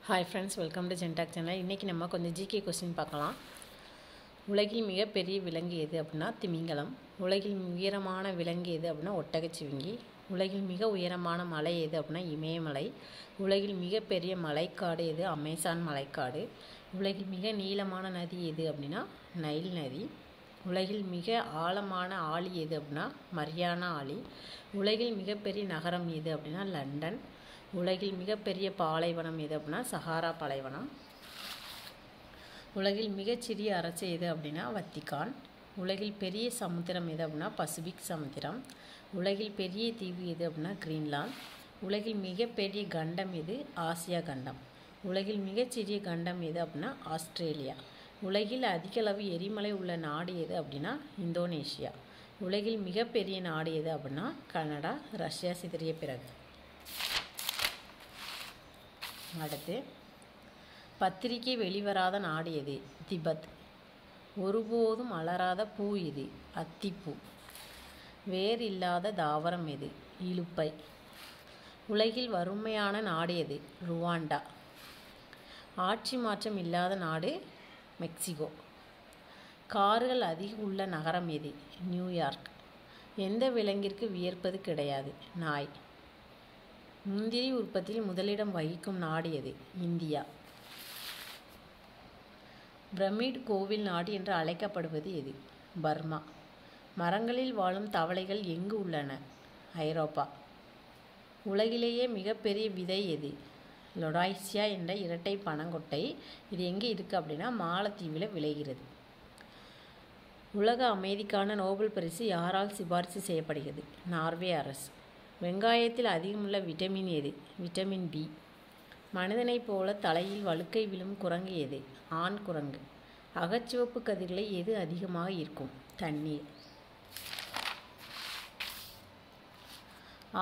Hi friends, welcome to ஜென்டாக் channel. இன்றைக்கி நம்ம கொஞ்சம் ஜிகே கொஸ்டின் பார்க்கலாம். உலகில் மிகப்பெரிய விலங்கு எது அப்படின்னா திமிங்கலம். உலகில் உயரமான விலங்கு எது அப்படின்னா ஒட்டகச்சிவிங்கி. உலகில் மிக உயரமான மலை எது அப்படின்னா இமயமலை. உலகில் மிகப்பெரிய மலைக்காடு எது? அமேசான் மலைக்காடு. உலகில் மிக நீளமான நதி எது அப்படின்னா நைல் நதி. உலகில் மிக ஆழமான ஆழி எது அப்படின்னா மரியானா ஆழி. உலகில் மிகப்பெரிய நகரம் எது அப்படின்னா லண்டன். உலகில் மிகப்பெரிய பாலைவனம் எது அப்படின்னா சஹாரா பாலைவனம். உலகில் மிகச்சிறிய அரசு எது அப்படின்னா வத்திக்கான். உலகில் பெரிய சமுத்திரம் எது அப்படின்னா பசிபிக் சமுத்திரம். உலகில் பெரிய தீவு எது அப்படின்னா கிரீன்லாந்து. உலகில் மிகப்பெரிய கண்டம் எது? ஆசியா கண்டம். உலகில் மிகச்சிறிய கண்டம் எது அப்படின்னா ஆஸ்திரேலியா. உலகில் அதிகளவு எரிமலை உள்ள நாடு எது அப்படின்னா இந்தோனேஷியா. உலகில் மிகப்பெரிய நாடு எது அப்படின்னா கனடா, ரஷ்யா சிதறிய பிறகு. அடுத்து, பத்திரிகை வெளிவராத நாடு எது? திபெத். ஒருபோதும் அலராத பூ எது? அத்திப்பூ. வேர் இல்லாத தாவரம் எது? இலுப்பை. உலகில் வறுமையான நாடு எது? ருவாண்டா. ஆட்சி மாற்றம் இல்லாத நாடு மெக்சிகோ. கார்கள் அதிகம் உள்ள நகரம் எது? நியூயார்க். எந்த விலங்கிற்கு வியர்ப்பது கிடையாது? நாய். முந்திரி உற்பத்தியில் முதலிடம் வகிக்கும் நாடு எது? இந்தியா. பிரமிட் கோவில் நாடு என்று அழைக்கப்படுவது எது? பர்மா. மரங்களில் வாழும் தவளைகள் எங்கு உள்ளன? ஐரோப்பா. உலகிலேயே மிகப்பெரிய விதை எது? லொடாய்சியா என்ற இரட்டை பனங்கொட்டை. இது எங்கே இருக்குது அப்படின்னா மாலத்தீவில் விளைகிறது. உலக அமைதிக்கான நோபல் பரிசு யாரால் சிபாரிசு செய்யப்படுகிறது? நார்வே அரசு. வெங்காயத்தில் அதிகமுள்ள விட்டமின் எது? Vitamin B. மனிதனைப் போல தலையில் வழுக்கை விழும் குரங்கு எது? ஆண் குரங்கு. அகச்சிவப்பு கதிர்களை எது அதிகமாக ஈர்க்கும்? தண்ணீர்.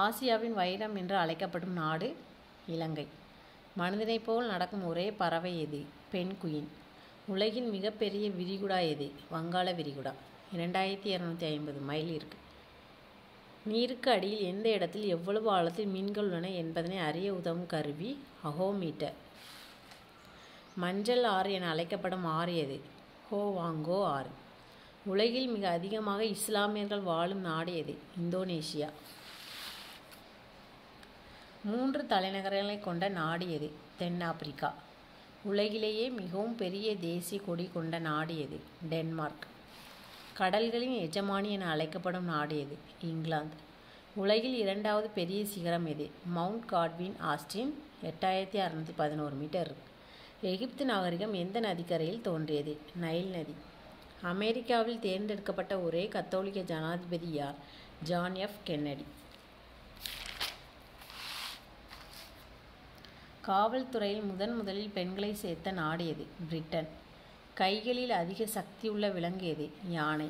ஆசியாவின் வைரம் என்று அழைக்கப்படும் நாடு இலங்கை. மனிதனைப் போல் நடக்கும் ஒரே பறவை எது? பென்குயின். உலகின் மிகப்பெரிய விரிகுடா எது? வங்காள விரிகுடா. 2250 மைல் இருக்குது. நீருக்கு அடியில் எந்த இடத்தில் எவ்வளவு ஆழத்தில் மீன்கள் உள்ளன என்பதனை அறிய உதவும் கருவி அகோமீட்டர். மஞ்சள் ஆறு என அழைக்கப்படும் ஆறு எது? ஹோவாங்கோ ஆறு. உலகில் மிக அதிகமாக இஸ்லாமியர்கள் வாழும் நாடு எது? இந்தோனேஷியா. 3 தலைநகரங்களை கொண்ட நாடு எது? தென்னாப்பிரிக்கா. உலகிலேயே மிகவும் பெரிய தேசிய கொடி கொண்ட நாடு எது? டென்மார்க். கடல்களின் எஜமானி என அழைக்கப்படும் நாடு எது? இங்கிலாந்து. உலகில் 2வது பெரிய சிகரம் எது? Mount Godwin Austen 8611 metre. எகிப்து நாகரிகம் எந்த நதிக்கரையில் தோன்றியது? நைல் நதி. அமெரிக்காவில் தேர்ந்தெடுக்கப்பட்ட ஒரே கத்தோலிக்க ஜனாதிபதி யார்? John F Kennedy. காவல்துறையில் முதலில் பெண்களை சேர்த்த நாடு எது? பிரிட்டன். கைகளில் அதிக சக்தி உள்ள விலங்கு எது? யானை.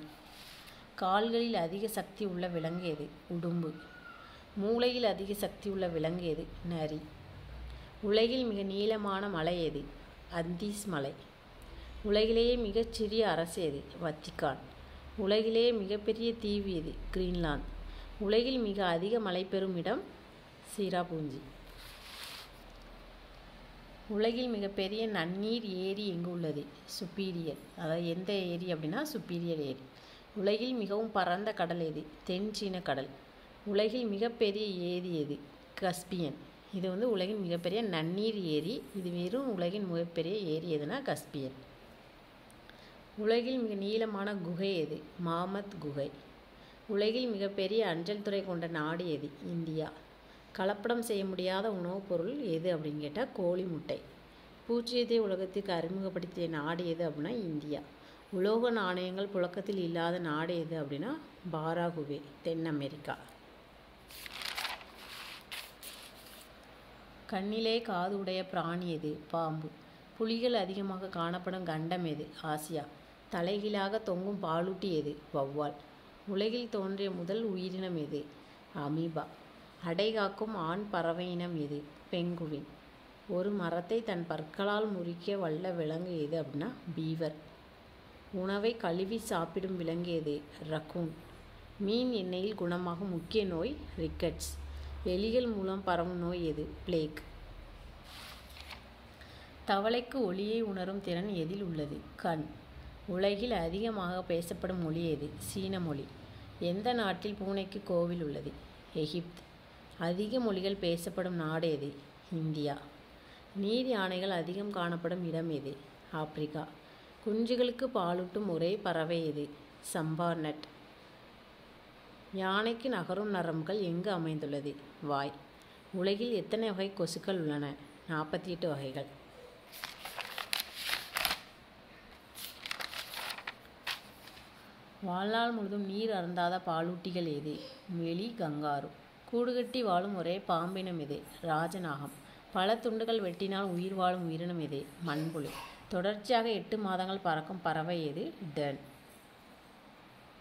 கால்களில் அதிக சக்தி உள்ள விலங்கு எது? உடும்பு. மூளையில் அதிக சக்தி உள்ள விலங்கு எது? நரி. உலகில் மிக நீளமான மலை எது? அந்தீஸ் மலை. உலகிலேயே மிகச்சிறிய அரசு எது? வத்திக்கான். உலகிலேயே மிகப்பெரிய தீவு எது? கிரீன்லாந்து. உலகில் மிக அதிக மழை பெறும் இடம் சிராபூஞ்சி. உலகில் மிகப்பெரிய நன்னீர் ஏரி எங்கு உள்ளது? சுப்பீரியர். அதாவது எந்த ஏரி அப்படின்னா சுப்பீரியர் ஏரி. உலகில் மிகவும் பரந்த கடல் எது? தென் சீன கடல். உலகில் மிகப்பெரிய ஏரி எது? கஸ்பியன். இது உலகின் மிகப்பெரிய நன்னீர் ஏரி. இது வெறும் உலகின் மிகப்பெரிய ஏரி எதுனா கஸ்பியன். உலகில் மிக நீளமான குகை எது? மாமத் குகை. உலகில் மிகப்பெரிய அஞ்சல் துறை கொண்ட நாடு எது? இந்தியா. கலப்படம் செய்ய முடியாத உணவுப் பொருள் எது அப்படின்னு கேட்டால் கோழி முட்டை. பூச்சியத்தை உலகத்திற்கு அறிமுகப்படுத்திய நாடு எது அப்படின்னா இந்தியா. உலோக நாணயங்கள் புழக்கத்தில் இல்லாத நாடு எது அப்படின்னா பாராகுவே, தென் அமெரிக்கா. கண்ணிலே காது உடைய பிராணி எது? பாம்பு. புலிகள் அதிகமாக காணப்படும் கண்டம் எது? ஆசியா. தலைகீழாக தொங்கும் பாலூட்டி எது? வௌவால். உலகில் தோன்றிய முதல் உயிரினம் எது? அமீபா. அடைகாக்கும் ஆண் பறவை இனம் எது? பெங்குவின். ஒரு மரத்தை தன் பற்களால் முறிக்க வல்ல விலங்கு எது அப்படின்னா பீவர். உணவை கழுவி சாப்பிடும் விலங்கு எது? ரக்கூன். மீன் எண்ணெயில் குணமாகும் முக்கிய நோய் ரிக்கெட்ஸ். எலிகள் மூலம் பரவும் நோய் எது? பிளேக். தவளைக்கு ஒலியை உணரும் திறன் எதில் உள்ளது? கண். உலகில் அதிகமாக பேசப்படும் மொழி எது? சீன மொழி. எந்த நாட்டில் பூனைக்கு கோவில் உள்ளது? எகிப்து. அதிக மொழிகள் பேசப்படும் நாடு எது? இந்தியா. நீர் யானைகள் அதிகம் காணப்படும் இடம் எது? ஆப்பிரிக்கா. குஞ்சுகளுக்கு பாலூட்டும் ஒரே பறவை எது? சம்பார்நட். யானைக்கு நகரும் நரம்புகள் எங்கு அமைந்துள்ளது? வாய். உலகில் எத்தனை வகை கொசுக்கள் உள்ளன? 48 வகைகள். வாழ்நாள் முழுதும் நீர் அருந்தாத பாலூட்டிகள் எது? எலி, கங்காரு. கூடுகட்டி வாழும் ஒரே பாம்பினம் எது? ராஜநாகம். பல துண்டுகள் வெட்டினால் உயிர் வாழும் உயிரினம் எது? மண்புழு. தொடர்ச்சியாக 8 மாதங்கள் பறக்கும் பறவை எது? டர்ன்.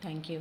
தேங்க்யூ.